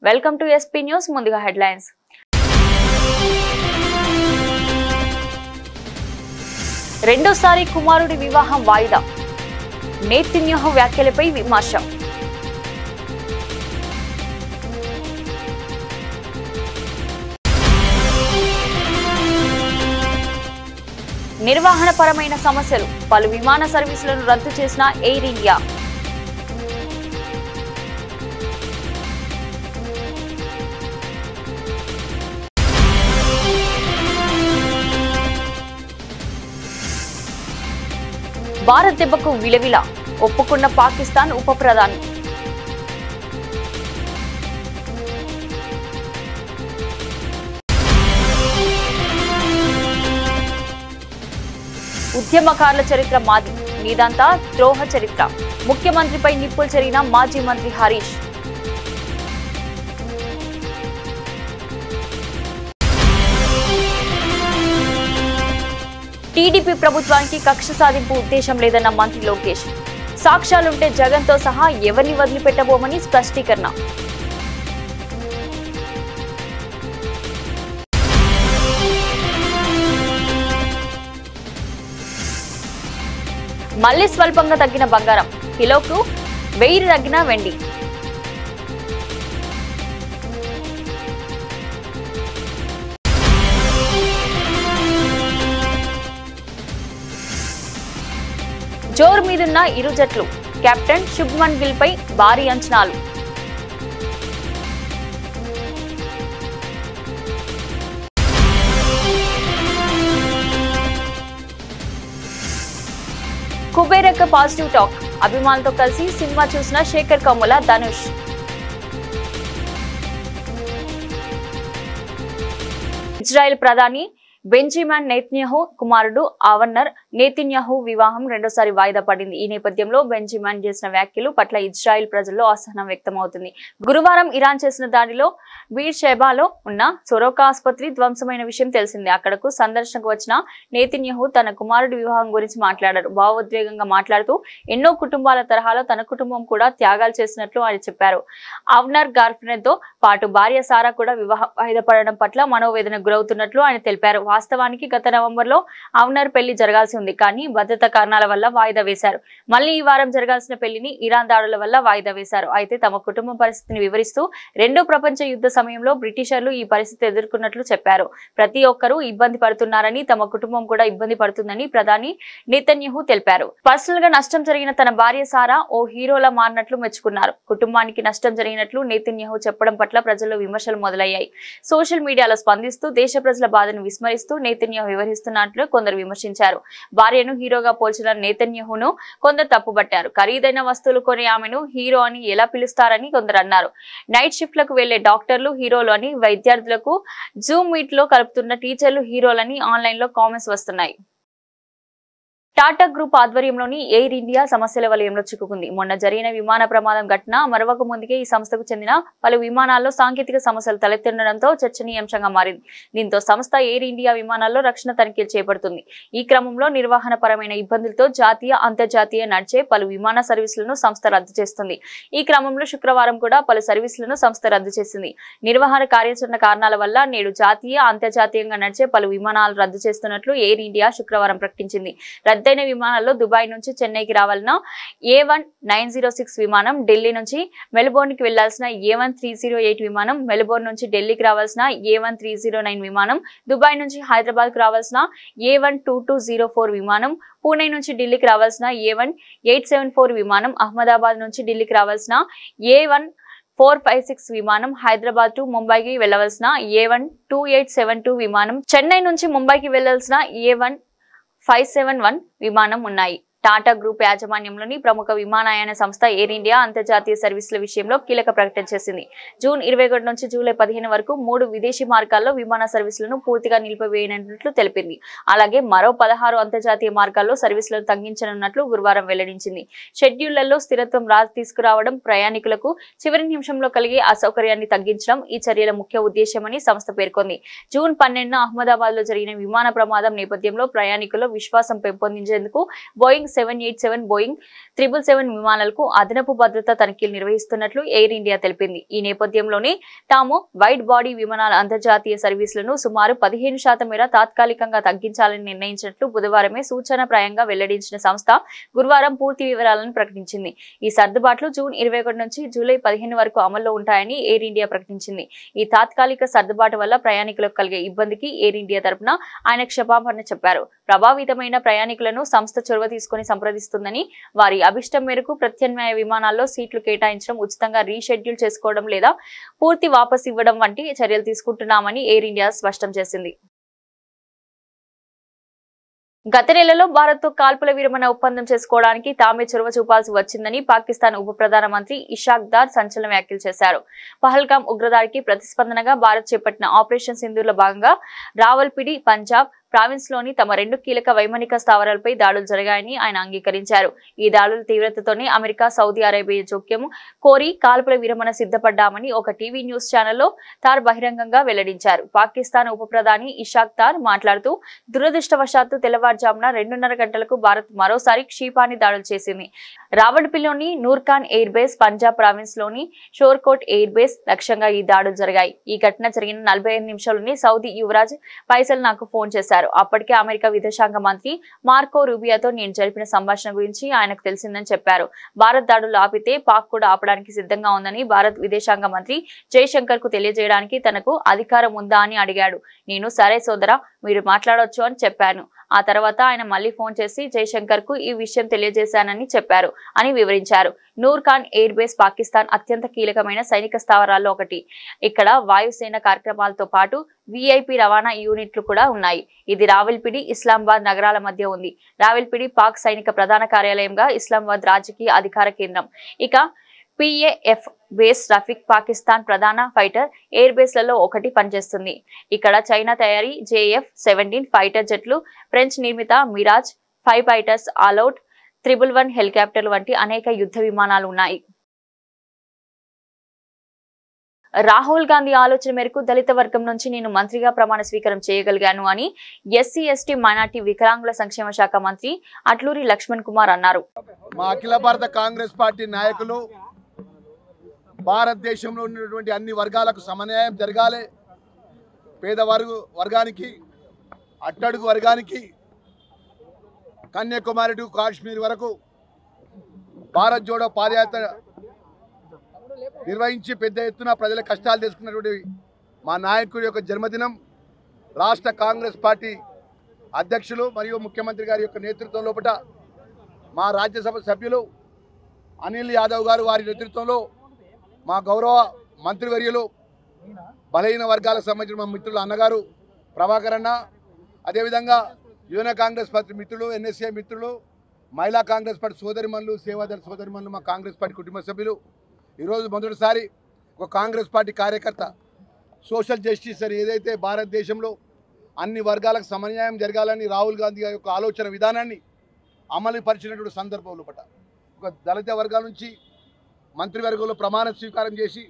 Welcome to SP news. ముందుగా headlines. రెండోసారి కుమారుడి వివాహం వాయిదా. నేతన్యాహు వ్యాఖ్యలపై విమర్శ. నిర్వహణపరమైన సమస్యలు. పలు విమాన సర్వీసులను రద్దు చేసిన ఎయిర్ ఇండియా. భారత్ దెబ్బకు విలవిల. ఒప్పుకున్న పాకిస్తాన్ ఉప ప్రధాని. ఉద్యమకారుల చరిత్ర మాది, మీదంతా ద్రోహ చరిత్ర. ముఖ్యమంత్రిపై నిప్పులు చెరిగిన మాజీ మంత్రి హరీష్. టీడీపీ ప్రభుత్వానికి కక్ష సాధింపు ఉద్దేశం లేదన్న మంత్రి లోకేష్. సాక్ష్యాలుంటే జగన్తో సహా ఎవరిని వదిలిపెట్టబోమని స్పష్టీకరణ. మళ్లీ స్వల్పంగా తగ్గిన బంగారం. కిలోకు 1000 తగ్గిన వెండి. జోరు మీదున్న ఇరు జట్లు. కెప్టెన్ శుభ్మన్ గిల్ పై భారీ అంచనాలు. కుబేరక్క పాజిటివ్ టాక్. అభిమానులతో కలిసి సినిమా చూసిన శేఖర్ కమ్ముల, ధనుష్. ఇజ్రాయెల్ ప్రధాని బెంజమిన్ నెతన్యాహు కుమారుడు అవన్నర్ నెతన్యాహు వివాహం రెండోసారి వాయిదా పడింది. ఈ నేపథ్యంలో బెంజమిన్ చేసిన వ్యాఖ్యలు పట్ల ఇజ్రాయెల్ ప్రజల్లో అసహనం వ్యక్తమవుతుంది. గురువారం ఇరాన్ చేసిన దాడిలో బీర్షెబాలో ఉన్న సొరోకా ఆసుపత్రి ధ్వంసమైన విషయం తెలిసిందే. అక్కడకు సందర్శనకు వచ్చిన నెతన్యాహు తన కుమారుడి వివాహం గురించి మాట్లాడారు. భావోద్వేగంగా మాట్లాడుతూ ఎన్నో కుటుంబాల తరహాలో తన కుటుంబం కూడా త్యాగాలు చేసినట్లు ఆయన చెప్పారు. అవన్నర్ గర్ల్ఫ్రెండ్ తో పాటు భార్య సారా కూడా వివాహం వాయిదా పడడం పట్ల మనోవేదన గురవుతున్నట్లు ఆయన తెలిపారు. వాస్తవానికి గత నవంబర్లో అవన్నర్ పెళ్లి జరగాల్సి ఉంది, కానీ భద్రతా కారణాల వల్ల వాయిదా వేశారు. మళ్లీ ఈ వారం జరగాల్సిన పెళ్లిని ఇరాన్ దాడుల వల్ల వాయిదా వేశారు. అయితే తమ కుటుంబ పరిస్థితిని వివరిస్తూ రెండో ప్రపంచ యుద్ధ సమయంలో బ్రిటిషర్లు ఈ పరిస్థితి ఎదుర్కొన్నట్లు చెప్పారు. ప్రతి ఒక్కరూ ఇబ్బంది పడుతున్నారని, తమ కుటుంబం కూడా ఇబ్బంది పడుతుందని ప్రధాని నెతన్యాహు తెలిపారు. పర్సనల్ గా నష్టం జరిగిన తన భార్య సారా ఓ హీరోలా మారినట్లు మెచ్చుకున్నారు. కుటుంబానికి నష్టం జరిగినట్లు నెతన్యాహు చెప్పడం పట్ల ప్రజల్లో విమర్శలు మొదలయ్యాయి. సోషల్ మీడియాలో స్పందిస్తూ దేశ ప్రజల బాధను విస్మరిస్తూ నెతన్యాహు వివరిస్తున్నట్లు కొందరు విమర్శించారు. భార్యను హీరోగా పోల్చిన నెతన్యాహును కొందరు తప్పుబట్టారు. ఖరీదైన వస్తువులు కొని ఆమెను హీరో అని ఎలా పిలుస్తారని కొందరు అన్నారు. నైట్ షిఫ్ట్లకు వెళ్లే డాక్టర్లు హీరోలు అని, విద్యార్థులకు జూమ్ మీట్ లో కలుపుతున్న టీచర్లు హీరోలని ఆన్లైన్ లో కామెంట్స్ వస్తున్నాయి. టాటా గ్రూప్ ఆధ్వర్యంలోని ఎయిర్ ఇండియా సమస్యల వలయంలో చిక్కుకుంది. మొన్న జరిగిన విమాన ప్రమాదం ఘటన మరవక ముందుకే ఈ సంస్థకు చెందిన పలు విమానాల్లో సాంకేతిక సమస్యలు తలెత్తుండడంతో చర్చనీయాంశంగా మారింది. దీంతో సంస్థ ఎయిర్ ఇండియా విమానాల్లో రక్షణ తనిఖీలు చేపడుతుంది. ఈ క్రమంలో నిర్వహణపరమైన ఇబ్బందులతో జాతీయ, అంతర్జాతీయ నడిచే పలు విమాన సర్వీసులను సంస్థ రద్దు చేస్తుంది. ఈ క్రమంలో శుక్రవారం కూడా పలు సర్వీసులను సంస్థ రద్దు చేసింది. నిర్వహణ కార్యాచరణ కారణాల వల్ల నేడు జాతీయ, అంతర్జాతీయంగా నడిచే పలు విమానాలు రద్దు చేస్తున్నట్లు ఎయిర్ ఇండియా శుక్రవారం ప్రకటించింది. రద్దయిన విమానాల్లో దుబాయ్ నుంచి చెన్నైకి రావాలన్న A1906 విమానం, ఢిల్లీ నుంచి మెల్బోర్న్ కి వెళ్లాల్సిన A1308 విమానం, మెల్బోర్న్ నుంచి ఢిల్లీకి రావాల్సిన A1309 విమానం, దుబాయ్ నుంచి హైదరాబాద్ కు రావాల్సిన A12204 విమానం, పూణే నుంచి ఢిల్లీకి రావాల్సిన A1874 విమానం, అహ్మదాబాద్ నుంచి ఢిల్లీకి రావాల్సిన A1456 విమానం, హైదరాబాద్ టు ముంబైకి వెళ్లవలసిన A12872 విమానం, చెన్నై నుంచి ముంబైకి వెళ్లాల్సిన A1571 విమానం ఉన్నాయి. టాటా గ్రూప్ యాజమాన్యంలోని ప్రముఖ విమానయాన సంస్థ ఎయిర్ ఇండియా అంతర్జాతీయ సర్వీసుల విషయంలో కీలక ప్రకటన చేసింది. జూన్ 21 నుంచి జూలై 15 వరకు 3 విదేశీ మార్గాల్లో విమాన సర్వీసులను పూర్తిగా నిలిపివేయనున్నట్లు తెలిపింది. అలాగే మరో 16 అంతర్జాతీయ మార్గాల్లో సర్వీసులను తగ్గించనున్నట్లు గురువారం వెల్లడించింది. షెడ్యూళ్లలో స్థిరత్వం తీసుకురావడం, ప్రయాణికులకు చివరి నిమిషంలో కలిగే అసౌకర్యాన్ని తగ్గించడం ఈ చర్యల ముఖ్య ఉద్దేశమని సంస్థ పేర్కొంది. జూన్ 12న అహ్మదాబాద్ లో జరిగిన విమాన ప్రమాదం నేపథ్యంలో ప్రయాణికుల్లో విశ్వాసం పెంపొందించేందుకు బోయింగ్ 787 బోయింగ్ 777 విమానాలకు అదనపు భద్రతా తనిఖీలు నిర్వహిస్తున్నట్లు ఎయిర్ ఇండియా తెలిపింది. ఈ నేపథ్యంలోనే తాము వైడ్ బాడీ విమానాల అంతర్జాతీయ సర్వీసులను సుమారు 15% మేర తాత్కాలికంగా తగ్గించాలని నిర్ణయించినట్లు బుధవారమే సూచనప్రాయంగా వెల్లడించిన సంస్థ గురువారం పూర్తి వివరాలను ప్రకటించింది. ఈ సర్దుబాట్లు జూన్ 21 నుంచి జూలై 15 వరకు అమల్లో ఉంటాయని ఎయిర్ ఇండియా ప్రకటించింది. ఈ తాత్కాలిక సర్దుబాటు వల్ల ప్రయాణికులకు కలిగే ఇబ్బందికి ఎయిర్ ఇండియా తరపున ఆయన క్షమాపణ చెప్పారు. ప్రభావితమైన ప్రయాణికులను సంస్థ చొరవ తీసుకుని సంప్రదిస్తుందని, వారి అభిష్టం మేరకు ప్రత్యామ్నాయ విమానాల్లో సీట్లు కేటాయించడం, ఉచితంగా రీషెడ్యూల్ చేసుకోవడం లేదా పూర్తి వాపసు ఇవ్వడం వంటి చర్యలు తీసుకుంటున్నామని ఎయిర్ ఇండియా స్పష్టం చేసింది. గత నెలలో భారత్తో కాల్పుల విరమణ ఒప్పందం చేసుకోవడానికి తామే చొరవ చూపాల్సి వచ్చిందని పాకిస్తాన్ ఉప ప్రధానమంత్రి ఇషాక్ దార్ సంచలన వ్యాఖ్యలు చేశారు. పహల్గాం ఉగ్రదాడికి ప్రతిస్పందనగా భారత్ చేపట్టిన ఆపరేషన్ సింధూర్లో భాగంగా రావల్పిడి, పంజాబ్ ప్రావిన్స్ లోని తమ 2 కీలక వైమానిక స్థావరాలపై దాడులు జరిగాయని ఆయన అంగీకరించారు. ఈ దాడుల తీవ్రతతోనే అమెరికా, సౌదీ అరేబియా జోక్యం కోరి కాల్పుల విరమణ సిద్ధపడ్డామని ఒక టీవీ న్యూస్ ఛానల్లో తార్ బహిరంగంగా వెల్లడించారు. పాకిస్తాన్ ఉప ప్రధాని ఇషాక్ దార్ మాట్లాడుతూ, దురదృష్టవశాత్తు తెల్లవారుజామున 2:30 గంటలకు భారత్ మరోసారి క్షిపాణి దాడులు చేసింది. రావల్పిల్లిలోని Nur Khan air base, Punjab province లోని షోర్కోట్ ఎయిర్ బేస్ లక్ష్యంగా ఈ దాడులు జరిగాయి. ఈ ఘటన జరిగిన 45 నిమిషాల్లోనే సౌదీ యువరాజ్ ఫైసల్ నాకు ఫోన్ చేశారు. అప్పటికే అమెరికా విదేశాంగ మంత్రి మార్కో రూబియాతో నేను జరిపిన సంభాషణ గురించి ఆయనకు తెలిసిందని చెప్పారు. భారత్ దాడులు ఆపితే పాక్ కూడా ఆపడానికి సిద్ధంగా ఉందని భారత్ విదేశాంగ మంత్రి జయశంకర్ కు తెలియజేయడానికి తనకు అధికారం ఉందా అని అడిగాడు. నేను సరే సోదరా, మీరు మాట్లాడొచ్చు అని చెప్పాను. ఆ తర్వాత ఆయన మళ్లీ ఫోన్ చేసి జయశంకర్ కు ఈ విషయం తెలియజేశానని చెప్పారు అని వివరించారు. నూర్ఖాన్ ఎయిర్ బేస్ పాకిస్తాన్ అత్యంత కీలకమైన సైనిక స్థావరాల్లో ఒకటి. ఇక్కడ వాయుసేన కార్యక్రమాలతో పాటు విఐపి రవాణా యూనిట్లు కూడా ఉన్నాయి. ఇది రావల్పిడి, ఇస్లామాబాద్ నగరాల మధ్య ఉంది. రావల్పిడి పాక్ సైనిక ప్రధాన కార్యాలయంగా, ఇస్లామాబాద్ రాజకీయ అధికార కేంద్రం. ఇక పిఏఎఫ్ బేస్ రఫీక్ పాకిస్తాన్ ప్రధాన ఫైటర్ ఎయిర్ బేస్లలో ఒకటి పనిచేస్తుంది. ఇక్కడ చైనా తయారీ JF-17 ఫైటర్ జెట్లు, ఫ్రెంచ్ నిర్మిత మిరాజ్ 5 ఫైటర్స్, ఆల్అవుట్ 111 హెలికాప్టర్లు వంటి అనేక యుద్ధ విమానాలు ఉన్నాయి. రాహుల్ గాంధీ ఆలోచన మేరకు దళిత వర్గం నుంచి నేను మంత్రిగా ప్రమాణ స్వీకారం చేయగలిగాను అని SC/ST మైనార్టీ వికలాంగుల సంక్షేమ శాఖ మంత్రి అట్లూరి లక్ష్మణ్ కుమార్ అన్నారు. మా అఖిల భారత కాంగ్రెస్ పార్టీ నాయకులు భారతదేశంలో ఉన్నటువంటి అన్ని వర్గాలకు సమన్యాయం జరగాలి. పేద వర్గానికి, అట్టడుగు వర్గానికి, కన్యాకుమారి టు కాశ్మీర్ వరకు భారత్ జోడో పాదయాత్ర నిర్వహించి పెద్ద ఎత్తున ప్రజల కష్టాలు తెలుసుకున్నటువంటి మా నాయకుడి యొక్క జన్మదినం రాష్ట్ర కాంగ్రెస్ పార్టీ అధ్యక్షులు మరియు ముఖ్యమంత్రి గారి యొక్క నేతృత్వం లోపల మా రాజ్యసభ సభ్యులు అనిల్ యాదవ్ గారు వారి నేతృత్వంలో మా గౌరవ మంత్రివర్యులు బలహీన వర్గాలకు సంబంధించిన మా మిత్రులు అన్నగారు ప్రభాకర్ అన్న, అదేవిధంగా యువన కాంగ్రెస్ పార్టీ మిత్రులు, NSA మిత్రులు, మహిళా కాంగ్రెస్ పార్టీ సోదరిమణులు, సేవాదళ సోదరిమణులు, మా కాంగ్రెస్ పార్టీ కుటుంబ సభ్యులు ఈరోజు మొదటిసారి ఒక కాంగ్రెస్ పార్టీ కార్యకర్త సోషల్ జస్టిస్ అని ఏదైతే భారతదేశంలో అన్ని వర్గాలకు సమన్యాయం జరగాలని రాహుల్ గాంధీ గారి యొక్క ఆలోచన విధానాన్ని అమలు పరిచినటువంటి సందర్భంలో ఒక దళిత వర్గాల నుంచి మంత్రివర్గంలో ప్రమాణ స్వీకారం చేసి,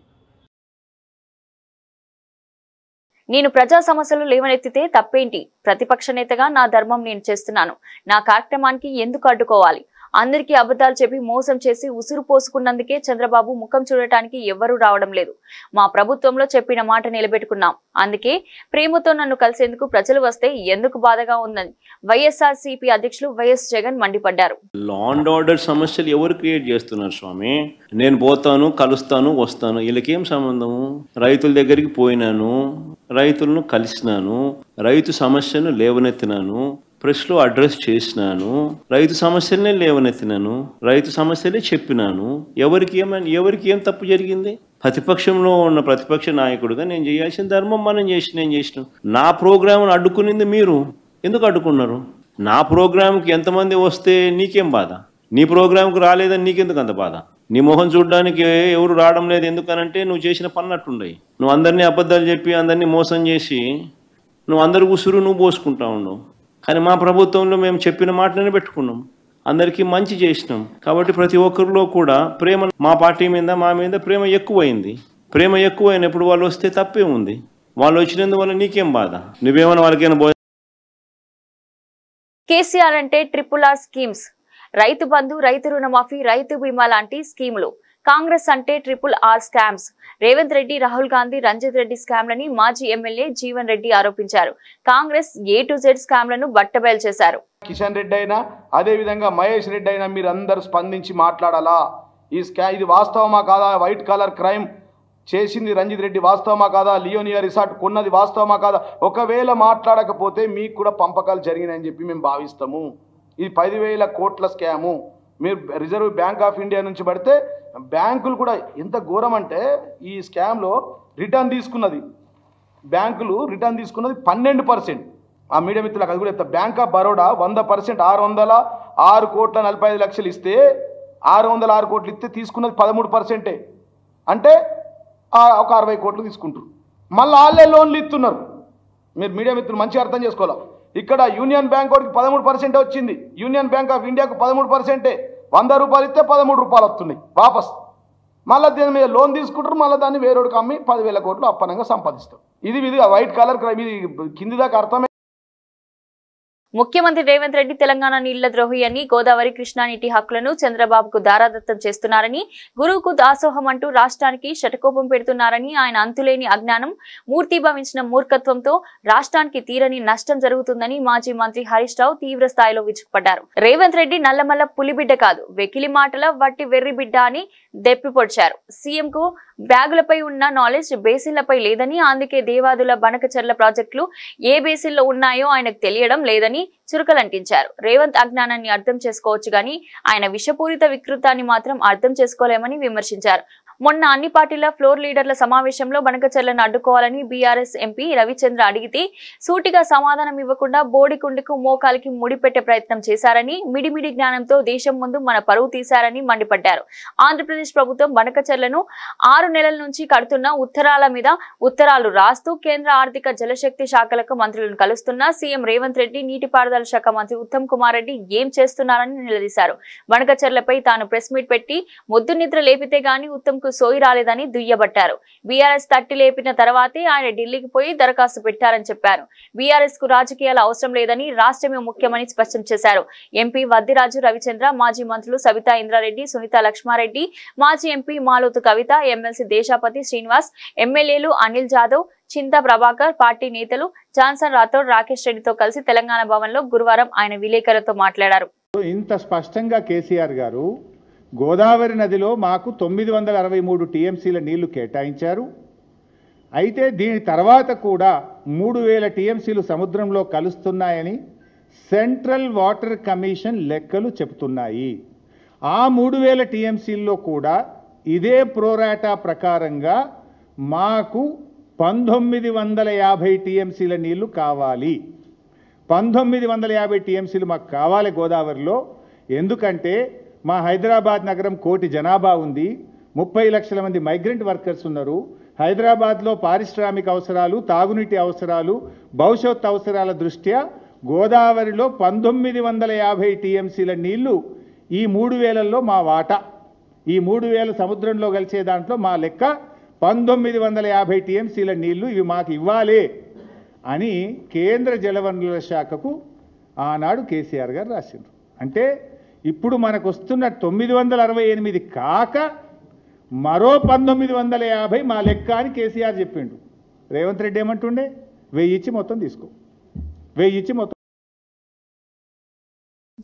నేను ప్రజా సమస్యలు లేవనెత్తితే తప్పేంటి? ప్రతిపక్ష నేతగా నా ధర్మం నేను చేస్తున్నాను. నా కార్యక్రమానికి ఎందుకు అడ్డుకోవాలి? అందరికీ అబద్ధాలు చెప్పి మోసం చేసి ఉసురు పోసుకున్నందుకే చంద్రబాబు ముఖం చూడటానికి ఎవ్వరూ రావడం లేదు. మా ప్రభుత్వంలో చెప్పిన మాట నిలబెట్టుకున్నాం. అందుకే ప్రేమతో నన్ను కలిసేందుకు ప్రజలు వస్తే ఎందుకు బాధగా ఉందని వైఎస్ఆర్సీపీ అధ్యక్షులు వైఎస్ జగన్ మండిపడ్డారు. లా అండ్ ఆర్డర్ సమస్యలు ఎవరు క్రియేట్ చేస్తున్నారు స్వామి? నేను పోతాను, కలుస్తాను, వస్తాను, వీళ్ళకేం సంబంధము? రైతుల దగ్గరికి పోయినాను, రైతులను కలిసినాను, రైతు సమస్యను లేవనెత్తినాను, ప్రెస్లో అడ్రస్ చేసినాను, రైతు సమస్యలనే లేవనెత్తినాను, రైతు సమస్యలే చెప్పినాను. ఎవరికి ఏం తప్పు జరిగింది? ప్రతిపక్షంలో ఉన్న ప్రతిపక్ష నాయకుడిగా నేను చేయాల్సిన ధర్మం నేను చేసినాం. నా ప్రోగ్రామ్ను అడ్డుకునింది మీరు. ఎందుకు అడ్డుకున్నారు? నా ప్రోగ్రాంకి ఎంతమంది వస్తే నీకేం బాధ? నీ ప్రోగ్రాంకు రాలేదని నీకెందుకు అంత బాధ? నీ మొహం చూడడానికి ఎవరు రావడం లేదు ఎందుకనంటే నువ్వు చేసిన పన్నట్టుండయి. నువ్వు అందరినీ అబద్ధాలు చెప్పి అందరినీ మోసం చేసి నువ్వు అందరి ఉసురు నువ్వు పోసుకుంటా ఉండవు. కానీ మా ప్రభుత్వంలో మేము చెప్పిన మాటలనే పెట్టుకున్నాం, అందరికీ మంచి చేసినాం. కాబట్టి ప్రతి ఒక్కరిలో కూడా ప్రేమ, మా పార్టీ మీద మా మీద ప్రేమ ఎక్కువైంది. ప్రేమ ఎక్కువైనప్పుడు వాళ్ళు వస్తే తప్పే ఉంది. వాళ్ళు వచ్చినందువల్ల నీకేం బాధ? నువ్వేమన్నా వాళ్ళకైనా కేసీఆర్ అంటే RRR స్కీమ్స్, రైతు బంధు, రైతు రుణమాఫీ, రైతు బీమా లాంటి స్కీములు. కాంగ్రెస్ అంటే RRR స్కామ్స్. రేవంత్ రెడ్డి, రాహుల్ గాంధీ, రంజిత్ రెడ్డి స్కామ్లని మాజీ ఎమ్మెల్యే జీవన్ రెడ్డి ఆరోపించారు. కాంగ్రెస్ A to Z స్కామ్లను బట్టబయలు చేశారు. కిషన్ రెడ్డి అయినా అదే విధంగా మహేష్ రెడ్డి అయినా మీరు అందరూ స్పందించి మాట్లాడాలా. ఇది వాస్తవమా కాదా? వైట్ కలర్ క్రైమ్ చేసింది రంజిత్ రెడ్డి వాస్తవమా కాదా? లియోనియా రిసార్ట్ కొన్నది వాస్తవమా కాదా? ఒకవేళ మాట్లాడకపోతే మీకు కూడా పంపకాలు జరిగినాయని చెప్పి మేము భావిస్తాము. ఇది 10,000 కోట్ల స్కాము. మీరు రిజర్వ్ బ్యాంక్ ఆఫ్ ఇండియా నుంచి పడితే బ్యాంకులు కూడా ఎంత ఘోరం అంటే ఈ స్కామ్లో రిటర్న్ తీసుకున్నది, బ్యాంకులు రిటర్న్ తీసుకున్నది 12%. ఆ మీడియా మిత్రులకు అది కూడా చెప్తా. బ్యాంక్ ఆఫ్ బరోడా 100% 6,06,45,00,000 ఇస్తే 606 కోట్లు ఇస్తే తీసుకున్నది 13%. అంటే ఒక 60 కోట్లు తీసుకుంటారు. మళ్ళీ వాళ్ళే లోన్లు ఇస్తున్నారు. మీరు మీడియా మిత్రులు మంచిగా అర్థం చేసుకోవాలి. ఇక్కడ యూనియన్ బ్యాంక్ వాడికి 13% వచ్చింది, యూనియన్ బ్యాంక్ ఆఫ్ ఇండియాకు 13%. 100 రూపాయలు ఇస్తే 13 రూపాయలు వస్తున్నాయి వాపస్. మళ్ళీ దీని మీద లోన్ తీసుకుంటారు, మళ్ళీ దాన్ని వేరేడికి అమ్మి 10,000 కోట్లు అప్పనంగా సంపాదిస్తారు. ఇది వైట్ కలర్ క్రైమ్. ఇది కింది దాకా అర్థమే. ముఖ్యమంత్రి రేవంత్ రెడ్డి తెలంగాణ నీళ్ల ద్రోహి అని, గోదావరి కృష్ణా నీటి హక్కులను చంద్రబాబుకు దారాదత్తం చేస్తున్నారని, గురువుకు దాసోహం అంటూ రాష్ట్రానికి శటకోపం పెడుతున్నారని, ఆయన అంతులేని అజ్ఞానం, మూర్తిభవించిన మూర్ఖత్వంతో రాష్ట్రానికి తీరని నష్టం జరుగుతుందని మాజీ మంత్రి హరీష్ రావు తీవ్ర స్థాయిలో విరుచుకుపడ్డారు. రేవంత్ రెడ్డి నల్లమల్ల పులిబిడ్డ కాదు, వెకిలి మాటల వట్టి వెర్రి బిడ్డ అని దెప్పిపొడిచారు. సీఎం కు బ్యాగులపై ఉన్న నాలెడ్జ్ బేసిన్లపై లేదని, అందుకే దేవాదుల బనకచర్ల ప్రాజెక్టులు ఏ బేసిన్లో ఉన్నాయో ఆయనకు తెలియడం లేదని చురుకలంటించారు. రేవంత్ అజ్ఞానాన్ని అర్థం చేసుకోవచ్చు గాని ఆయన విషపూరిత వికృతాన్ని మాత్రం అర్థం చేసుకోలేమని విమర్శించారు. మొన్న అన్ని పార్టీల ఫ్లోర్ లీడర్ల సమావేశంలో బనకచర్లను అడ్డుకోవాలని బీఆర్ఎస్ ఎంపీ రవిచంద్ర అడిగితే సూటిగా సమాధానం ఇవ్వకుండా బోడికుండకు మోకాలికి ముడిపెట్టే ప్రయత్నం చేశారని, మిడిమిడి జ్ఞానంతో దేశం ముందు మన పరువు తీశారని మండిపడ్డారు. ఆంధ్రప్రదేశ్ ప్రభుత్వం బనకచర్లను 6 నెలల నుంచి కడుతున్న ఉత్తరాల మీద ఉత్తరాలు రాస్తూ కేంద్ర ఆర్థిక జలశక్తి శాఖలకు మంత్రులను కలుస్తున్నా సీఎం రేవంత్ రెడ్డి, నీటిపారుదల శాఖ మంత్రి ఉత్తమ్ కుమార్ రెడ్డి ఏం చేస్తున్నారని నిలదీశారు. బనకచర్లపై తాను ప్రెస్ మీట్ పెట్టి ముద్దు నిద్ర లేపితే గాని ఉత్తమ్ సోయి రాలేదని దుయ్యబట్టారు. బీఆర్ఎస్ తట్టి లేపిన తర్వాతే ఆయన ఢిల్లీకి పోయి దరఖాస్తు పెట్టారని చెప్పారు. బీఆర్ఎస్ కు రాజకీయాల అవసరం లేదని, రాష్ట్రమే ముఖ్యమని స్పష్టం చేశారు. ఎంపీ వద్దిరాజు రవిచంద్ర, మాజీ మంత్రులు సబితా ఇంద్రారెడ్డి, సునీత లక్ష్మారెడ్డి, మాజీ ఎంపీ మాలోతు కవిత, ఎమ్మెల్సీ దేశాపతి శ్రీనివాస్, ఎమ్మెల్యేలు అనిల్ జాదవ్, చింతా ప్రభాకర్, పార్టీ నేతలు జాన్సన్ రాథోడ్, రాకేష్ రెడ్డితో కలిసి తెలంగాణ భవన్ లో గురువారం ఆయన విలేకరులతో మాట్లాడారు. ఇంత స్పష్టంగా కేసీఆర్ గారు గోదావరి నదిలో మాకు 963 టీఎంసీల నీళ్లు కేటాయించారు. అయితే దీని తర్వాత కూడా 3000 టీఎంసీలు సముద్రంలో కలుస్తున్నాయని సెంట్రల్ వాటర్ కమిషన్ లెక్కలు చెబుతున్నాయి. ఆ 3000 టీఎంసీల్లో కూడా ఇదే ప్రోరాటా ప్రకారంగా మాకు 1950 టీఎంసీల నీళ్లు కావాలి. 1950 టీఎంసీలు మాకు కావాలి గోదావరిలో. ఎందుకంటే మా హైదరాబాద్ నగరం 1 కోటి జనాభా ఉంది, 30 లక్షల మంది మైగ్రెంట్ వర్కర్స్ ఉన్నారు. హైదరాబాద్లో పారిశ్రామిక అవసరాలు, తాగునీటి అవసరాలు, భవిష్యత్ అవసరాల దృష్ట్యా గోదావరిలో 1950 టీఎంసీల నీళ్లు ఈ 3000లో మా వాటా. ఈ 3000 సముద్రంలో కలిసే దాంట్లో మా లెక్క 1950 టీఎంసీల నీళ్లు ఇవి మాకు ఇవ్వాలి అని కేంద్ర జలవనరుల శాఖకు ఆనాడు కేసీఆర్ గారు రాసిండ్రు. అంటే ఇప్పుడు మనకు వస్తున్న 968 కాక మరో 1950 మా లెక్క అని కేసీఆర్ చెప్పిండు. రేవంత్ రెడ్డి ఏమంటుండే? 1000 ఇచ్చి మొత్తం తీసుకో, 1000 ఇచ్చి మొత్తం.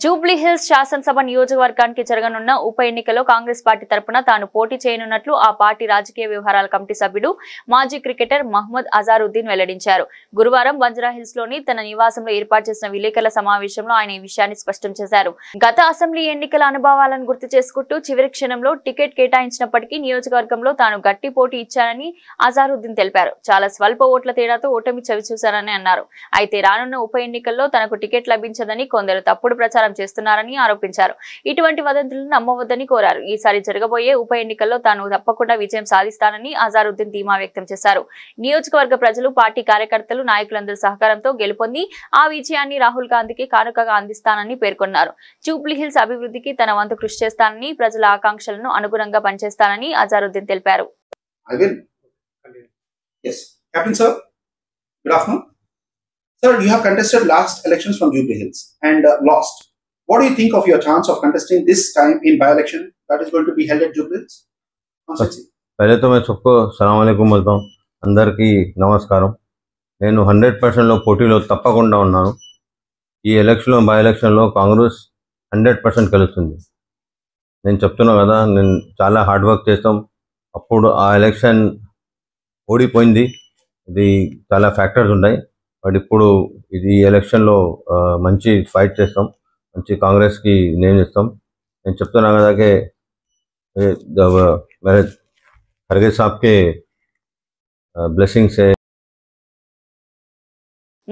జూబ్లీ హిల్స్ శాసనసభ నియోజకవర్గానికి జరగనున్న ఉప ఎన్నికలో కాంగ్రెస్ పార్టీ తరపున తాను పోటీ చేయనున్నట్లు ఆ పార్టీ రాజకీయ వ్యవహారాల కమిటీ సభ్యుడు, మాజీ క్రికెటర్ మహ్మద్ అజారుద్దీన్ వెల్లడించారు. గురువారం బంజారాహిల్స్ లోని తన నివాసంలో ఏర్పాటు చేసిన విలేకరుల సమావేశంలో ఆయన ఈ విషయాన్ని స్పష్టం చేశారు. గత అసెంబ్లీ ఎన్నికల అనుభవాలను గుర్తు చేసుకుంటూ చివరి క్షణంలో టికెట్ కేటాయించినప్పటికీ నియోజకవర్గంలో తాను గట్టి పోటీ ఇచ్చానని అజారుద్దీన్ తెలిపారు. చాలా స్వల్ప ఓట్ల తేడాతో ఓటమి చవిచూశారని అన్నారు. అయితే రానున్న ఉప ఎన్నికల్లో తనకు టికెట్ లభించదని కొందరు తప్పుడు ప్రచారం చేస్తున్నారని ఆరోపించారు. ఇటువంటి వదంతులను నమ్మవద్దని కోరారు. ఈసారి జరగబోయే ఉప ఎన్నికల్లో తాను తప్పకుండా విజయం సాధిస్తానని అజారుద్దీన్ ధీమా వ్యక్తం చేశారు. నియోజకవర్గ ప్రజలు, పార్టీ కార్యకర్తలు, నాయకులందరి సహకారంతో గెలుపొంది ఆ విజయాన్ని రాహుల్ గాంధీకి కానుకగా అందిస్తానని పేర్కొన్నారు. జూబ్లీ హిల్స్ అభివృద్ధికి తన వంతు కృషి చేస్తానని, ప్రజల ఆకాంక్షలను అనుగుణంగా పనిచేస్తానని అజారుద్దీన్ తెలిపారు. Sir, you have contested last elections from Jubilee Hills and lost. What do you think of your chance of contesting this time in by-election that is going to be held at Jubilee constituency? पहले तो मैं सबको सलाम अलैकुम बोलता हूँ. అందరికీ నమస్కారం. నేను 100%లో పోటీలో తప్పకుండా ఉన్నాను. ఈ ఎలక్షన్లో బై ఎలక్షన్లో కాంగ్రెస్ 100% గెలుస్తుంది. నేను చెప్తున్నా కదా, నేను చాలా హార్డ్ వర్క్ చేస్తాం. అప్పుడు ఆ ఎలక్షన్ ఓడిపోయింది. ఇది చాలా ఫ్యాక్టర్స్ ఉన్నాయి. బట్ ఇప్పుడు ఇది ఎలక్షన్లో మంచి ఫైట్ చేస్తాం. మంచి కాంగ్రెస్కి నేను ఇస్తాం. నేను చెప్తున్నా కదా मेरे खड़गे साहब के ब्लेसिंग से.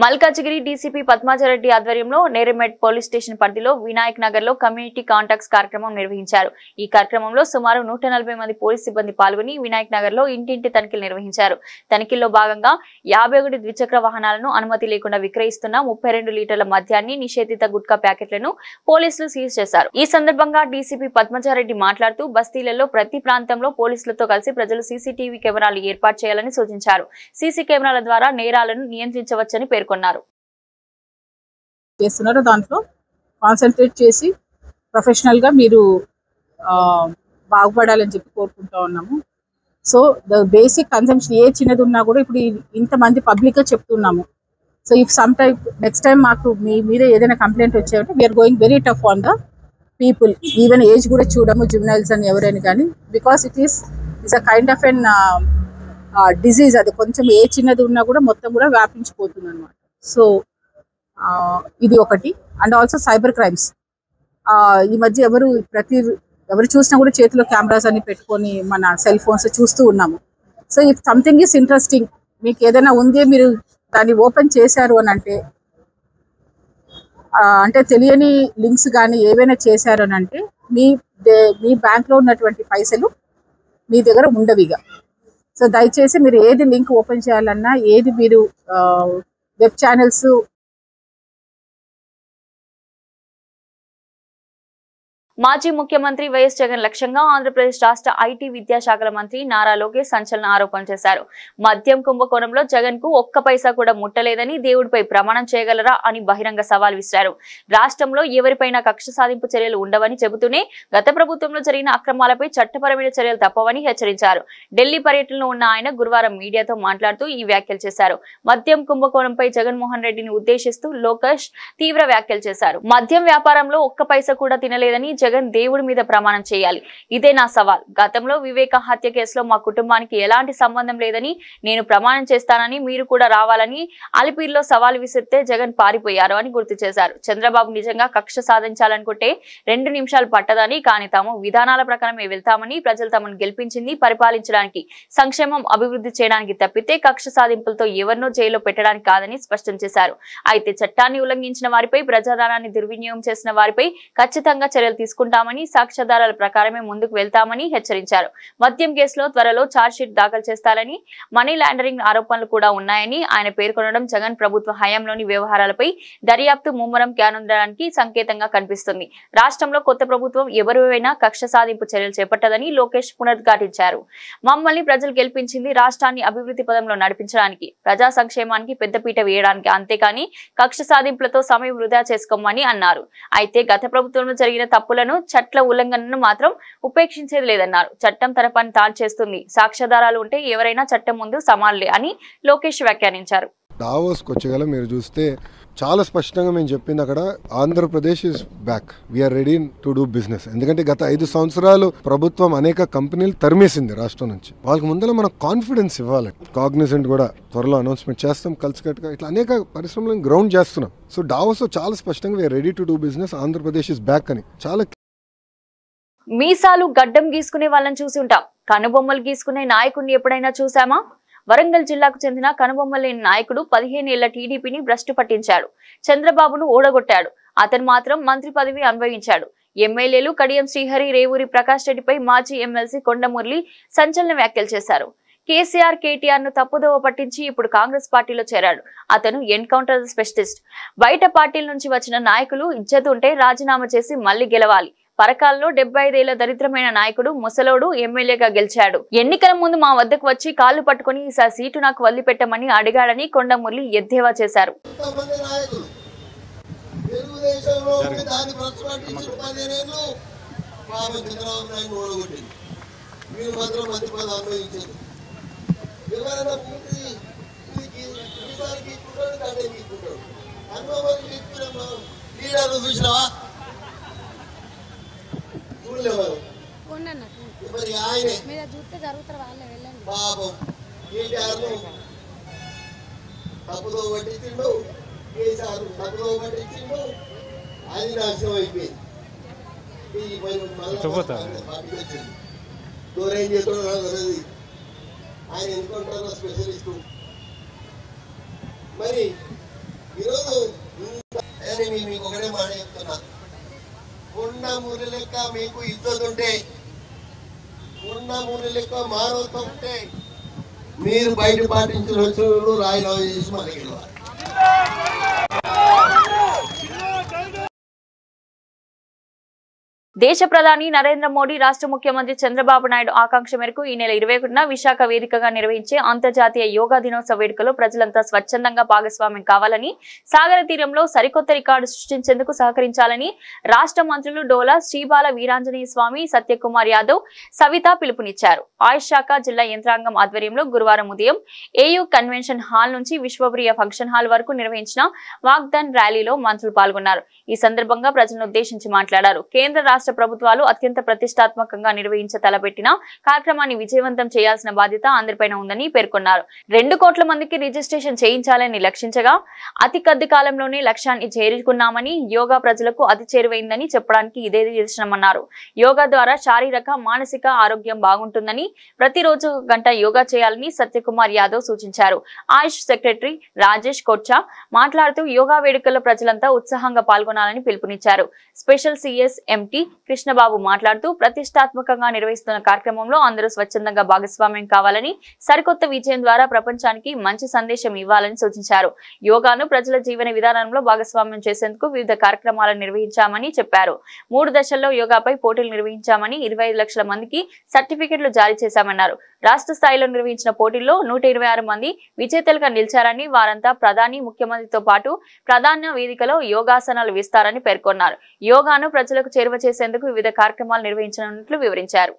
మల్కాజిగిరి డీసీపీ పద్మాజరెడ్డి ఆధ్వర్యంలో నేరెమెట్ పోలీస్ స్టేషన్ పరిధిలో వినాయక్ నగర్ లో కమ్యూనిటీ కాంటాక్ట్స్ కార్యక్రమం నిర్వహించారు. ఈ కార్యక్రమంలో సుమారు 140 మంది పోలీస్ సిబ్బంది పాల్గొని వినాయక్ నగర్ లో ఇంటింటి తనిఖీలు నిర్వహించారు. తనిఖీల్లో భాగంగా 51 ద్విచక్ర వాహనాలను అనుమతి లేకుండా విక్రయిస్తున్న 32 లీటర్ల మద్యాన్ని, నిషేధిత గుట్కా ప్యాకెట్లను పోలీసులు సీజ్ చేశారు. ఈ సందర్భంగా డీసీపీ పద్మాజరెడ్డి మాట్లాడుతూ బస్తీలలో ప్రతి ప్రాంతంలో పోలీసులతో కలిసి ప్రజలు సీసీటీవీ కెమెరాలు ఏర్పాటు చేయాలని సూచించారు. సీసీ కెమెరాల ద్వారా నేరాలను నియంత్రించవచ్చని పేర్కొన్నారు. దాంట్లో కాన్సన్ట్రేట్ చేసి ప్రొఫెషనల్ గా మీరు బాగుపడాలని చెప్పి కోరుకుంటా ఉన్నాము. సో ద బేసిక్ కన్సంప్షన్ ఏ చిన్నది ఉన్నా కూడా ఇప్పుడు ఇంతమంది పబ్లిక్ గా చెప్తున్నాము. So if some time next time మాకు మీ మీద ఏదైనా కంప్లైంట్ వచ్చాయంటే we are going very tough on the people. Even age కూడా చూడము, జువెనైల్స్ అని ఎవరైనా కానీ, because it's a kind of an disease. అది కొంచెం ఏ చిన్నది ఉన్నా కూడా మొత్తం కూడా వ్యాపించిపోతుంది అనమాట. సో ఇది ఒకటి. And also cyber crimes. ఈ మధ్య ఎవరు చూసినా కూడా చేతిలో కెమెరాస్ అని పెట్టుకొని మన సెల్ ఫోన్స్ చూస్తూ ఉన్నాము. So if something is interesting, మీకు ఏదైనా ఉంది, మీరు దాన్ని ఓపెన్ చేశారు అని అంటే తెలియని లింక్స్ కానీ ఏవైనా చేశారు అని అంటే మీ బ్యాంక్లో ఉన్నటువంటి పైసలు మీ దగ్గర ఉండవిగా. సో దయచేసి మీరు ఏది లింక్ ఓపెన్ చేయాలన్నా, ఏది మీరు వెబ్ ఛానల్స్ మాజీ ముఖ్యమంత్రి వైఎస్ జగన్ లక్ష్యంగా ఆంధ్రప్రదేశ్ రాష్ట్ర ఐటీ విద్యాశాఖల మంత్రి నారా లోకేష్ సంచలన ఆరోపణలు చేశారు. మద్యం కుంభకోణంలో జగన్ కు ఒక్క పైసా కూడా ముట్టలేదని దేవుడిపై ప్రమాణం చేయగలరా అని బహిరంగ సవాల్ విసిరారు. రాష్ట్రంలో ఎవరిపైనా కక్ష సాధింపు చర్యలు ఉండవని చెబుతూనే గత ప్రభుత్వంలో జరిగిన అక్రమాలపై చట్టపరమైన చర్యలు తప్పవని హెచ్చరించారు. ఢిల్లీ పర్యటనలో ఉన్న ఆయన గురువారం మీడియాతో మాట్లాడుతూ ఈ వ్యాఖ్యలు చేశారు. మద్యం కుంభకోణంపై జగన్మోహన్ రెడ్డిని ఉద్దేశిస్తూ లోకేష్ తీవ్ర వ్యాఖ్యలు చేశారు. మద్యం వ్యాపారంలో ఒక్క పైసా కూడా తినలేదని జగన్ దేవుడి మీద ప్రమాణం చేయాలి. ఇదే నా సవాల్. గతంలో వివేక హత్య కేసులో మా కుటుంబానికి ఎలాంటి సంబంధం లేదని నేను ప్రమాణం చేస్తానని మీరు కూడా రావాలని అలిపిరిలో సవాల్ విసిరితే జగన్ పారిపోయారు అని గుర్తు చేశారు. చంద్రబాబు నిజంగా కక్ష సాధించాలనుకుంటే 2 నిమిషాలు పట్టదని, కానీ తాము విధానాల ప్రకారమే వెళ్తామని, ప్రజలు తమను గెలిపించింది పరిపాలించడానికి, సంక్షేమం అభివృద్ధి చేయడానికి తప్పితే కక్ష సాధింపులతో ఎవరినో జైల్లో పెట్టడానికి కాదని స్పష్టం చేశారు. అయితే చట్టాన్ని ఉల్లంఘించిన వారిపై, ప్రజాధనాన్ని దుర్వినియోగం చేసిన వారిపై ఖచ్చితంగా చర్యలు తీసుకుంటామని, సాక్ష్యాధారాల ప్రకారమే ముందుకు వెళ్తామని హెచ్చరించారు. మద్యం కేసులో త్వరలో ఛార్జ్షీట్ దాఖలు చేస్తారని, మనీ లాండరింగ్ ఆరోపణలు కూడా ఉన్నాయని ఆయన పేర్కొనడం జగన్ ప్రభుత్వ హయాంలోని వ్యవహారాలపై దర్యాప్తు ముమ్మరం కానుండడానికి సంకేతంగా కనిపిస్తుంది. రాష్ట్రంలో కొత్త ప్రభుత్వం ఎవరైనా కక్ష సాధింపు చర్యలు చేపట్టదని లోకేష్ పునరుద్ఘాటించారు. మమ్మల్ని ప్రజలు గెలిపించింది రాష్ట్రాన్ని అభివృద్ధి పదంలో నడిపించడానికి, ప్రజా సంక్షేమానికి పెద్దపీట వేయడానికి, అంతేకాని కక్ష సాధింపులతో సమయం వృధా చేసుకోమని అన్నారు. అయితే గత ప్రభుత్వంలో జరిగిన తప్పులను, చట్ల ఉల్లంఘనను మాత్రం ఉపేక్షించేది లేదన్నారు. చట్టం తన పని తాను చేస్తుంది. సాక్ష్యాధారాలు ఉంటే ఎవరైనా చట్టం ముందు సమానులే అని లోకేష్ వ్యాఖ్యానించారు. దావోస్కి వచ్చేగల మీరు చూస్తే చాలా స్పష్టంగా మేము చెప్పింది అక్కడ, Andhra Pradesh is back, we are ready to do business. ఎందుకంటే గత 5 సంవత్సరాలు ప్రభుత్వం అనేక కంపెనీలు తరిమేసింది రాష్ట్రం నుంచి. వాళ్ళకి ముందర మనం కాన్ఫిడెన్స్ ఇవ్వాలి. కాగ్నిజెంట్ కూడా త్వరలో అనౌన్స్మెంట్ చేస్తాం కలిసికట్టుగా. ఇట్లా అనేక పరిశ్రమలను గ్రౌండ్ చేస్తున్నాం. సో డావోస్ చాలా స్పష్టంగా we are ready to do business, Andhra Pradesh is back అని చాలా. మీసాలు గడ్డం గీసుకునే వాళ్ళని చూసి ఉంటాం, కనుబొమ్మలు గీసుకునే నాయకుడిని ఎప్పుడైనా చూసామా? వరంగల్ జిల్లాకు చెందిన కనుబొమ్మలేని నాయకుడు 15 ఏళ్ల టీడీపీని భ్రష్టు పట్టించాడు. చంద్రబాబును ఓడగొట్టాడు. అతను మాత్రం మంత్రి పదవి అనుభవించాడు. ఎమ్మెల్యేలు కడియం శ్రీహరి, రేవూరి ప్రకాష్ రెడ్డిపై మాజీ ఎమ్మెల్సీ కొండమురళి సంచలన వ్యాఖ్యలు చేశారు. కేసీఆర్, కేటీఆర్ ను తప్పుదోవ పట్టించి ఇప్పుడు కాంగ్రెస్ పార్టీలో చేరాడు. అతను ఎన్కౌంటర్ స్పెషలిస్ట్. బయట పార్టీల నుంచి వచ్చిన నాయకులు ఇజ్జత్ ఉంటే రాజీనామా చేసి మళ్లీ గెలవాలి. పరకాల్లో 75 ఏళ్ల దరిద్రమైన నాయకుడు ముసలోడు ఎమ్మెల్యేగా గెలిచాడు. ఎన్నికల ముందు మా వద్దకు వచ్చి కాళ్లు పట్టుకుని ఈసారి సీటు నాకు వదిలిపెట్టమని అడిగాడని కొండమురళి ఎద్దేవా చేశారు. తెలుగుదేశంలో దాన్ని ప్రతిపాదించిన 15 ఏళ్ళు పాప చంద్రబాబు నాయుడు ఓడగొట్టింది. మీరు మాత్రం మంత్రి పదవి అనుభవించారు. ఎవరైనా పూర్తి తండ్రి తీసుకుంటాడు. అనుభవం తీసుకున్నామా లీడర్లు చూసినావా? చూడలేవు. మరి ఆయనే పాపం కేటీఆర్ను తప్పుదో పట్టించిండు, కేసీఆర్ తప్పుదో పట్టించిండు, అది నాశనం అయిపోయింది. పార్టీకి వచ్చింది. దూరం చేస్తాడో తెలియదు. ఆయన ఎందుకుంటారో స్పెషలిస్టు. మరి ఈరోజు మీకు ఒకటే మాట చెప్తున్నా, కొండ మురి లెక్క మీకు ఇజ్జత్ ఉంటే, కొండ మురి లెక్క మానవత్వం ఉంటే మీరు బయట పాటించిన వచ్చిన రాజీనామా చేసి మనకి గెలవాలి. దేశ ప్రధాని నరేంద్ర మోడీ రాష్ట్ర ముఖ్యమంత్రి చంద్రబాబు నాయుడు ఆకాంక్ష మేరకు ఈ నెల 21న విశాఖ వేదికగా నిర్వహించే అంతర్జాతీయ యోగా దినోత్సవ వేడుకలో ప్రజలంతా స్వచ్ఛందంగా భాగస్వామ్యం కావాలని, సాగర తీరంలో సరికొత్త రికార్డు సృష్టించేందుకు సహకరించాలని రాష్ట్ర మంత్రులు డోలా శ్రీబాల వీరాంజనేయ స్వామి, సత్యకుమార్ యాదవ్, సవిత పిలుపునిచ్చారు. ఆయుష్ శాఖ జిల్లా యంత్రాంగం ఆధ్వర్యంలో గురువారం ఉదయం ఏయూ కన్వెన్షన్ హాల్ నుంచి విశ్వప్రియ ఫంక్షన్ హాల్ వరకు నిర్వహించిన వాగ్దాన్ ర్యాలీలో మంత్రులు పాల్గొన్నారు. ఈ సందర్భంగా ప్రజలను ఉద్దేశించి మాట్లాడారు. కేంద్ర రాష్ట్ర ప్రభుత్వాలు అత్యంత ప్రతిష్టాత్మకంగా నిర్వహించ తలపెట్టిన కార్యక్రమాన్ని విజయవంతం చేయాల్సిన బాధ్యత అందరిపైన ఉందని పేర్కొన్నారు. 2 కోట్ల మందికి రిజిస్ట్రేషన్ చేయించాలని లక్ష్యంచగా అతి కొద్ది కాలంలోనే లక్ష్యాన్ని చేరుకున్నామని, యోగా ప్రజలకు అతి చేరువైందని చెప్పడానికి ఇదే నిదర్శనమన్నారు. యోగా ద్వారా శారీరక, మానసిక ఆరోగ్యం బాగుంటుందని, ప్రతిరోజు 1 గంట యోగా చేయాలని సత్యకుమార్ యాదవ్ సూచించారు. ఆయుష్ సెక్రటరీ రాజేష్ కొచ్చా మాట్లాడుతూ యోగా వేడుకల్లో ప్రజలంతా ఉత్సాహంగా పాల్గొనాలని పిలుపునిచ్చారు. స్పెషల్ సిఎస్ ఎంటీ కృష్ణబాబు మాట్లాడుతూ ప్రతిష్టాత్మకంగా నిర్వహిస్తున్న కార్యక్రమంలో అందరూ స్వచ్ఛందంగా భాగస్వామ్యం కావాలని, సరికొత్త విజయం ద్వారా ప్రపంచానికి మంచి సందేశం ఇవ్వాలని సూచించారు. యోగాను ప్రజల జీవన విధానంలో భాగస్వామ్యం చేసేందుకు వివిధ కార్యక్రమాలను నిర్వహించామని చెప్పారు. 3 దశల్లో యోగాపై పోటీలు నిర్వహించామని, 25 లక్షల మందికి సర్టిఫికెట్లు జారీ చేశామన్నారు. రాష్ట్ర స్థాయిలో నిర్వహించిన పోటీల్లో 126 మంది విజేతలుగా నిలిచారని, వారంతా ప్రధాని, ముఖ్యమంత్రితో పాటు ప్రధాన వేదికలో యోగాసనాలు వేస్తారని పేర్కొన్నారు. యోగాను ప్రజలకు చేరువ చేసేందుకు వివిధ కార్యక్రమాలు నిర్వహించనున్నట్లు వివరించారు.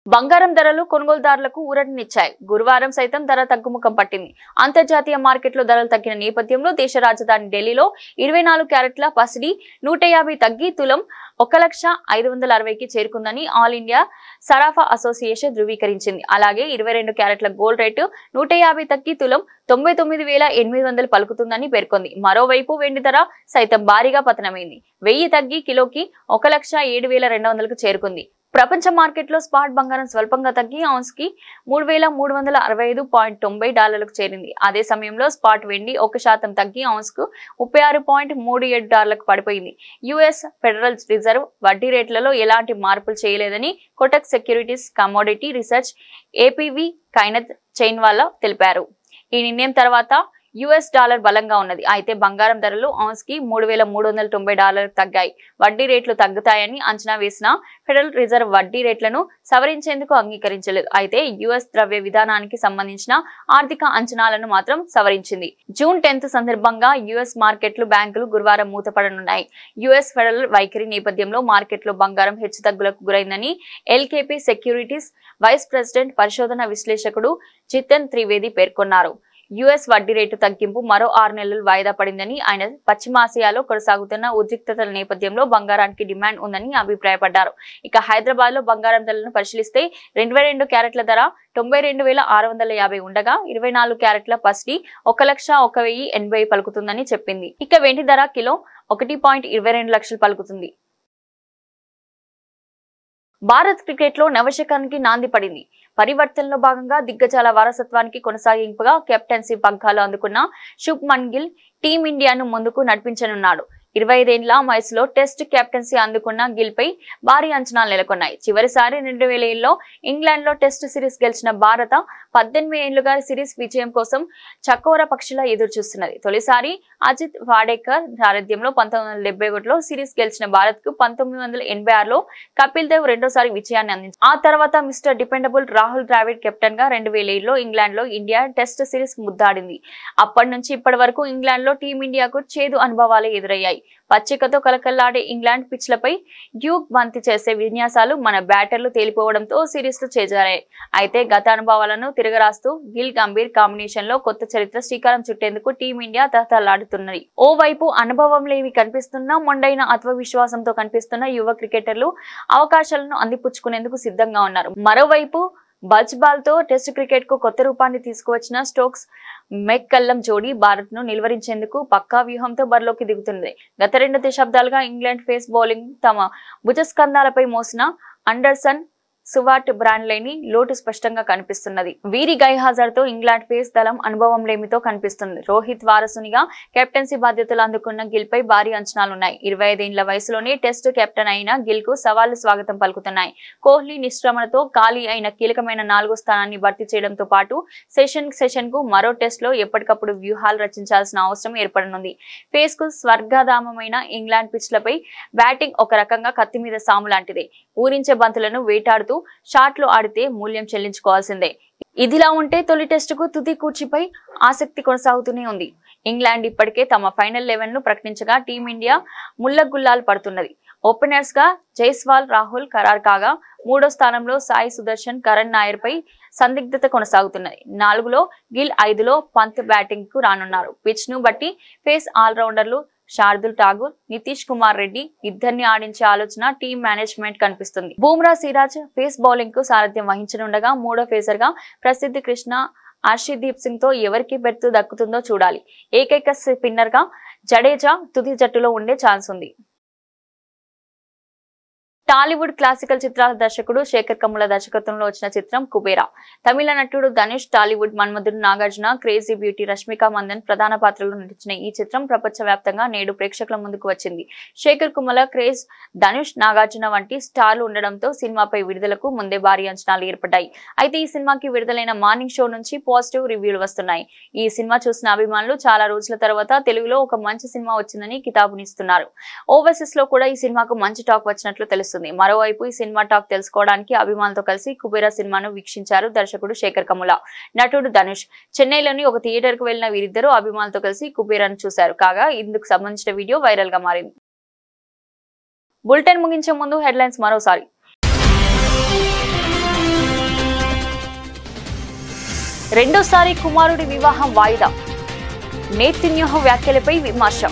బంగారం ధరలు కొనుగోలుదారులకు ఊరటనిచ్చాయి. గురువారం సైతం ధర తగ్గుముఖం పట్టింది. అంతర్జాతీయ మార్కెట్లో ధరలు తగ్గిన నేపథ్యంలో దేశ రాజధాని ఢిల్లీలో 24 క్యారెట్ల పసిడి 150 తగ్గి తులం 1,05,60కి చేరుకుందని ఆల్ ఇండియా సరాఫా అసోసియేషన్ ధృవీకరించింది. అలాగే 22 క్యారెట్ల గోల్డ్ రేటు 150 తగ్గి తులం 99,800 పలుకుతుందని పేర్కొంది. మరోవైపు వెండి ధర సైతం భారీగా పతనమైంది. 1000 తగ్గి కిలోకి 1,07,200కు చేరుకుంది. ప్రపంచ మార్కెట్లో స్పాట్ బంగారం స్వల్పంగా తగ్గి ఔన్స్ కి $3,365.90కు చేరింది. అదే సమయంలో స్పాట్ వెండి 1% తగ్గి ఔన్స్ కు $36.37కు పడిపోయింది. యుఎస్ ఫెడరల్ రిజర్వ్ వడ్డీ రేట్లలో ఎలాంటి మార్పులు చేయలేదని Kotak securities commodity research APV Kainat Chainwala తెలిపారు. ఈ నిర్ణయం తర్వాత యుఎస్ డాలర్ బలంగా ఉన్నది. అయితే బంగారం ధరలు ఔన్స్ కి $3,390 తగ్గాయి. వడ్డీ రేట్లు తగ్గుతాయని అంచనా వేసిన ఫెడరల్ రిజర్వ్ వడ్డీ రేట్లను సవరించేందుకు అంగీకరించలేదు. అయితే యుఎస్ ద్రవ్య విధానానికి సంబంధించిన ఆర్థిక అంచనాలను మాత్రం సవరించింది. జూన్ 10 సందర్భంగా యుఎస్ మార్కెట్లు, బ్యాంకులు గురువారం మూతపడనున్నాయి. యుఎస్ ఫెడరల్ వైఖరి నేపథ్యంలో మార్కెట్లో బంగారం హెచ్చుతగ్గులకు గురైందని ఎల్కేపీ సెక్యూరిటీస్ వైస్ ప్రెసిడెంట్, పరిశోధన విశ్లేషకుడు జితన్ త్రివేది పేర్కొన్నారు. యుఎస్ వడ్డీ రేటు తగ్గింపు మరో 6 నెలలు వాయిదా పడిందని, ఆయన పశ్చిమాసియాలో కొనసాగుతున్న ఉద్రిక్తతల నేపథ్యంలో బంగారానికి డిమాండ్ ఉందని అభిప్రాయపడ్డారు. ఇక హైదరాబాద్ లో బంగారం ధరలను పరిశీలిస్తే 22 క్యారెట్ల ధర 92,650 ఉండగా 24 క్యారెట్ల పసిడి 1,01,080 పలుకుతుందని చెప్పింది. ఇక వెండి ధర కిలో 1.22 లక్షలు పలుకుతుంది. భారత్ క్రికెట్ లో నవశకానికి నాంది పడింది. పరివర్తనలో భాగంగా దిగ్గజాల వారసత్వానికి కొనసాగింపుగా కెప్టెన్సీ పగ్గాలు అందుకున్న శుభ్మన్ గిల్ టీమిండియాను ముందుకు నడిపించనున్నాడు. 25 ఏళ్ల వయసులో టెస్ట్ కెప్టెన్సీ అందుకున్న గిల్ పై భారీ అంచనాలు నెలకొన్నాయి. చివరిసారి 2007లో ఇంగ్లాండ్ లో టెస్ట్ సిరీస్ గెలిచిన భారత 18 ఏళ్లుగా సిరీస్ విజయం కోసం చకోర పక్షిలా ఎదురుచూస్తున్నది. తొలిసారి అజిత్ వాడేకర్ సారథ్యంలో 1971లో సిరీస్ గెలిచిన భారత్ కు 1986లో కపిల్ దేవ్ రెండోసారి విజయాన్ని అందించారు. ఆ తర్వాత mister dependable Rahul Dravid captain గా 2007లో ఇంగ్లాండ్ లో ఇండియా టెస్ట్ సిరీస్ ముద్దాడింది. అప్పటి నుంచి ఇప్పటి వరకు ఇంగ్లాండ్ లో టీమిండియాకు చేదు అనుభవాలే ఎదురయ్యాయి. పచ్చికతో కలకల్లాడే ఇంగ్లాండ్ పిచ్లపై డ్యూక్ బంతి చేసే విన్యాసాలు మన బ్యాటర్లు తేలిపోవడంతో సిరీస్ లో చేజారాయి. అయితే గత అనుభవాలను తిరగరాస్తూ గిల్ గంభీర్ కాంబినేషన్ లో కొత్త చరిత్ర శ్రీకారం చుట్టేందుకు టీమిండియా తహతలాడుతున్నది. ఓవైపు అనుభవం లేవి కనిపిస్తున్న మొండైన ఆత్మవిశ్వాసంతో కనిపిస్తున్న యువ క్రికెటర్లు అవకాశాలను అందిపుచ్చుకునేందుకు సిద్ధంగా ఉన్నారు. మరోవైపు బజ్ బాల్ తో టెస్ట్ క్రికెట్ కు కొత్త రూపాన్ని తీసుకువచ్చిన స్టోక్స్ మెక్కల్లం జోడీ భారత్ ను నిలువరించేందుకు పక్కా వ్యూహంతో బరిలోకి దిగుతుంది. గత 2 దశాబ్దాలుగా ఇంగ్లాండ్ ఫేస్ బౌలింగ్ తమ భుజస్కంధాలపై మోసిన అండర్సన్ సువార్ట్ బ్రాండ్ లేని లోటు స్పష్టంగా కనిపిస్తున్నది. వీరి గైహాజర్ తో ఇంగ్లాండ్ పేస్ దళం అనుభవం లేమితో కనిపిస్తుంది. రోహిత్ వారసునిగా కెప్టెన్సీ బాధ్యతలు అందుకున్న గిల్ పై భారీ అంచనాలున్నాయి. 25 ఏళ్ల వయసులోనే టెస్ట్ కెప్టెన్ అయిన గిల్ కు సవాళ్లు స్వాగతం పలుకుతున్నాయి. కోహ్లీ నిష్క్రమణతో ఖాళీ అయిన కీలకమైన 4వ స్థానాన్ని భర్తీ చేయడంతో పాటు సెషన్ కు మరో టెస్ట్ లో ఎప్పటికప్పుడు వ్యూహాలు రచించాల్సిన అవసరం ఏర్పడనుంది. ఫేస్ కు స్వర్గధామమైన ఇంగ్లాండ్ పిచ్లపై బ్యాటింగ్ ఒక రకంగా కత్తి మీద సాము లాంటిదే. ఊరించే బంతులను వేటాడుతూ షాట్లు ఆడితే మూల్యం చెల్లించుకోవాల్సిందే. ఇదిలా ఉంటే తొలి టెస్టుకు తుది కూర్చిపై ఆసక్తి కొనసాగుతూనే ఉంది. ఇంగ్లాండ్ ఇప్పటికే తమ ఫైనల్ 11 ను ప్రకటించగా టీమిండియా ముల్లగుల్లాలు పడుతున్నది. ఓపెనర్స్ గా జైస్వాల్ రాహుల్ ఖరారు కాగా 3వ స్థానంలో సాయి సుదర్శన్ కరణ్ నాయర్ పై సందిగ్ధత కొనసాగుతున్నది. 4లో గిల్ 5లో పంత్ బ్యాటింగ్ కు రానున్నారు. పిచ్ ను బట్టి ఫేస్ ఆల్రౌండర్లు శార్దుల్ ఠాగూర్, నితీష్ కుమార్ రెడ్డి ఇద్దరిని ఆడించే ఆలోచన టీం మేనేజ్మెంట్ కనిపిస్తుంది. బూమ్రా సిరాజ్ ఫేస్ బౌలింగ్ కు సారథ్యం వహించనుండగా 3వ ఫేసర్ గా ప్రసిద్ధి కృష్ణ, హర్షదీప్ సింగ్ తో ఎవరికి బెర్తు దక్కుతుందో చూడాలి. ఏకైక స్పిన్నర్ గా జడేజా తుది జట్టులో ఉండే ఛాన్స్ ఉంది. టాలీవుడ్ క్లాసికల్ చిత్రాల దర్శకుడు శేఖర్ కమ్ముల దర్శకత్వంలో వచ్చిన చిత్రం కుబేరా. తమిళ నటుడు ధనుష్, టాలీవుడ్ మన్మధుడు నాగార్జున, క్రేజీ బ్యూటీ రష్మిక మందన్ ప్రధాన పాత్రలో నటించిన ఈ చిత్రం ప్రపంచవ్యాప్తంగా నేడు ప్రేక్షకుల ముందుకు వచ్చింది. శేఖర్ కమ్ముల, క్రేజ్, ధనుష్, నాగార్జున వంటి స్టార్లు ఉండడంతో సినిమాపై విడుదలకు ముందే భారీ అంచనాలు ఏర్పడ్డాయి. అయితే ఈ సినిమాకి విడుదలైన మార్నింగ్ షో నుంచి పాజిటివ్ రివ్యూలు వస్తున్నాయి. ఈ సినిమా చూసిన అభిమానులు చాలా రోజుల తర్వాత తెలుగులో ఒక మంచి సినిమా వచ్చిందని కితాబునిస్తున్నారు. ఓవర్సీస్ లో కూడా ఈ సినిమాకు మంచి టాక్ వచ్చినట్లు తెలుస్తుంది. మరోవైపు ఈ సినిమా టాక్ తెలుసుకోవడానికి అభిమానులతో కలిసి కుబేరా సినిమాను వీక్షించారు దర్శకుడు శేఖర్ కమ్ముల, నటుడు ధనుష్. చెన్నైలోని ఒక థియేటర్ కు వెళ్లిన వీరిద్దరూ అభిమానులతో కలిసి కుబేరాను చూశారు. కాగా ఇందుకు సంబంధించిన వీడియో వైరల్ గా మారింది. బులెటిన్ ముగించే ముందు హెడ్లైన్స్ మరోసారి. రెండోసారి కుమారుడి వివాహం వాయిదా, నేతన్యాహు వ్యాఖ్యలపై విమర్శ.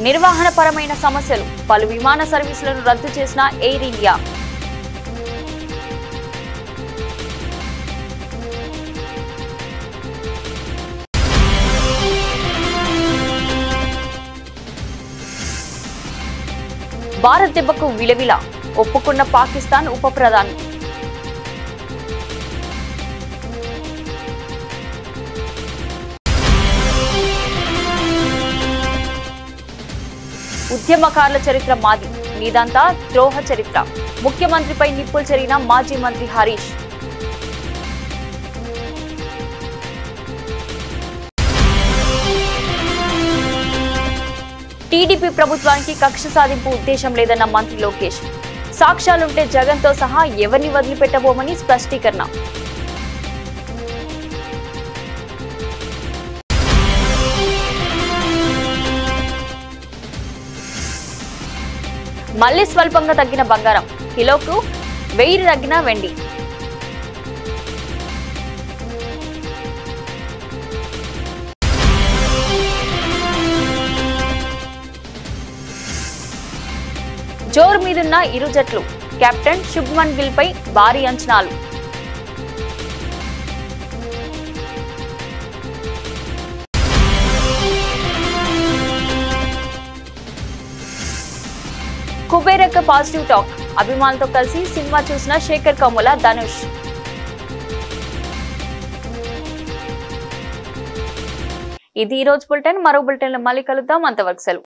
నిర్వహణపరమైన సమస్యలు, పలు విమాన సర్వీసులను రద్దు చేసిన ఎయిర్ ఇండియా. భారత్ దెబ్బకు విలవిల, ఒప్పుకున్న పాకిస్తాన్ ఉప ప్రధాని. ఉద్యమకారుల చరిత్ర మాది, మీదంతా ద్రోహ చరిత్ర. ముఖ్యమంత్రిపై నిప్పులు చెరిగిన మాజీ మంత్రి హరీష్. టీడీపీ ప్రభుత్వానికి కక్ష సాధింపు ఉద్దేశం లేదన్న మంత్రి లోకేష్. సాక్ష్యాలుంటే జగన్తో సహా ఎవరిని వదిలిపెట్టబోమని స్పష్టీకరణ. మళ్లీ స్వల్పంగా తగ్గిన బంగారం, కిలోకు 1000 తగ్గిన వెండి. జోరు మీదున్న ఇరు జట్లు, కెప్టెన్ శుభ్మన్ గిల్ పై భారీ అంచనాలు. కుబేరాకు పాజిటివ్ టాక్, అభిమానులతో కలిసి సినిమా చూసిన శేఖర్ కమ్ముల, ధనుష్. ఇది ఈ రోజు బులెటిన్. మరో బులెటిన్ లో మళ్ళీ కలుద్దాం. అంతవరకు సెలవు.